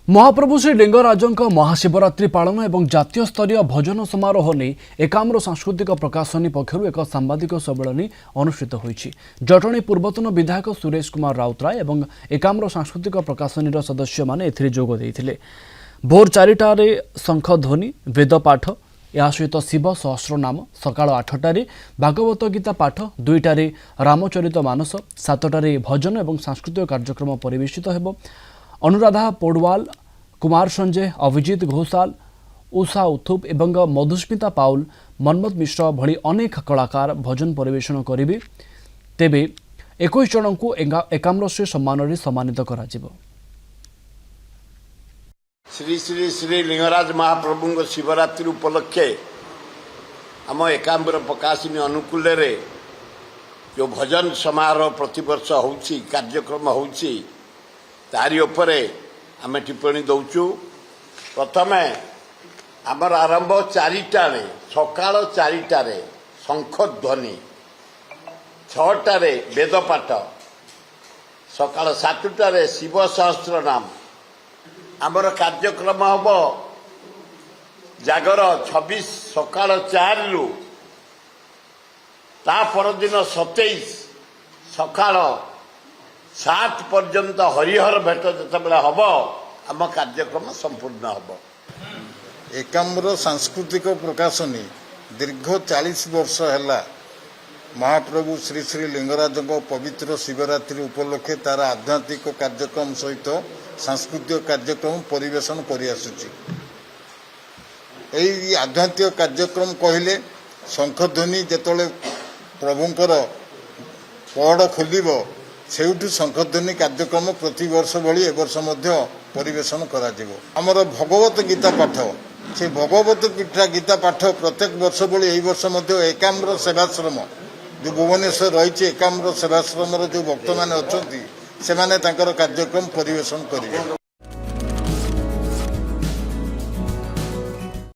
महाप्रभु श्री लिंगराजंक महाशिवरात्रि पालन और जातीय स्तरीय भजन समारोह नहीं एकाम्र सांस्कृतिक प्रकाशनी पक्षर एक सांबादिक सम्मेलन अनुष्ठित होईछि। जटणी पूर्वतन विधायक सुरेश कुमार राउतराय और एकाम्र सांस्कृतिक प्रकाशनी सदस्य माने एथिरे जोग देइथिले। भोर 4टारे शंखध्वनि वेदपाठ या सहित शिव सहस्रनाम सकाळ 8टारे भागवत गीता पाठ 2टारे रामचरित मानस 7टारे भजन और सांस्कृतिक कार्यक्रम परिवेशित हेबो। अनुराधा पौडवाल कुमार संजय अभिजीत घोषाल उषा उथुप एवं मधुस्मिता पाउल मनमत मिश्र भली अनेक कलाकार भजन परिवेषण करेंगे। तेबे 21 जन को एकाम्रश्री सम्मान सम्मानित करा जिवो। श्री श्री श्री लिंगराज महाप्रभु शिवरात्रि उपलक्षे आम एकाम्र प्रकाशिनी अनुकूल जो भजन समारोह प्रतिवर्ष होउछि कार्यक्रम होउछि तारी उपरे आम टिप्पणी दौचु। प्रथमे आमर आरंभ 4टारे सकाळ 4टारे शंखध्वनि 6टारे वेदपाठ सकाळ 7टारे शिव सहस्रनाम आमर कार्यक्रम हम जागर 26 सकाळ 4 रु ता परदिन 27 सकाळ 7 पर्यंत हरिहर भेट जितेबाला हम आम कार्यक्रम संपूर्ण हम। एकाम्र सांस्कृतिक प्रकाशनी दीर्घ 40 वर्ष है महाप्रभु श्री श्री लिंगराज पवित्र शिवरात्रि उपलक्षे तार आध्यात्मिक कार्यक्रम सहित सांस्कृतिक कार्यक्रम परिवेशन करिआसुछि। एई आध्यात्मिक कार्यक्रम कहले शंखध्वनि जेतले प्रभुंकर पहड़ खोलिबो सेउठु शंखध्वनि कार्यक्रम प्रति वर्ष भली ए वर्ष मध्य परिवेशन करा जिवो। हमर भगवत गीता पाठ से भगवत गीता पाठ प्रत्येक वर्ष भली ए वर्ष मध्य एकाम्र सेवाश्रम जो भुवनेश्वर रही एकाम्र सेवाश्रम जो भक्त मैंने अच्छा से कार्यक्रम परिवेशन करेंगे।